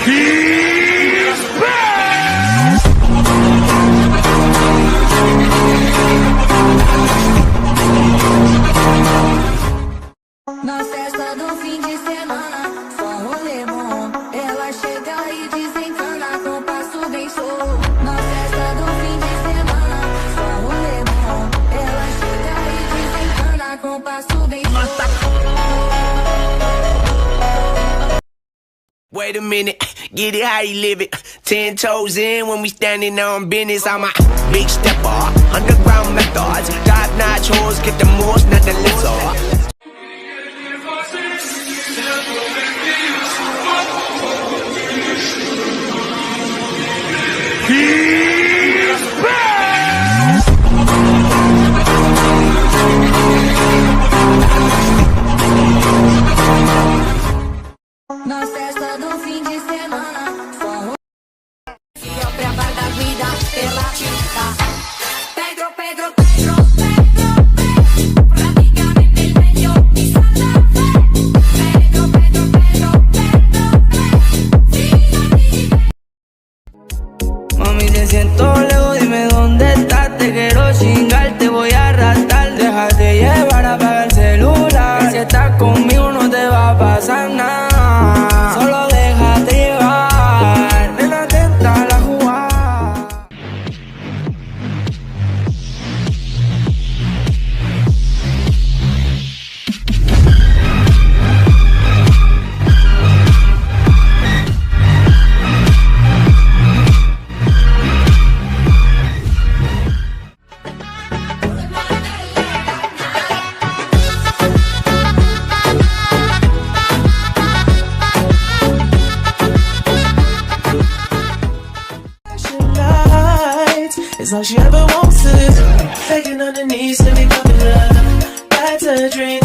He's back! Na festa do fim de semana, só rolê bom. Ela chega e desencana com passo bem show. Na festa do fim de semana, só rolê bom. Ela chega e desencana com passo bem show. Wait a minute, get it how you live it. 10 toes in when we standing on business. I'm a big stepper, underground methods. Top-notch hoes, get the most, not the lizard. He's back! Na festa do fim de semana, só rolê. Siempre apaga a vida pela chica. Pedro, Pedro, Pedro, Pedro, Pedro. Prácticamente el medio y Santa Fe. Pedro, Pedro, Pedro, Pedro, Pedro. Mami, te siento lejos, dime dónde estás. Te quiero chingar, te voy a arrastrar. Déjate llevar, apaga el celular. Si estás conmigo no te va a pasar nada. Solo déjate llevar, nena, atenta a la jugada. It's all she ever wants to. Begging on her knees to be popular. That's her dream.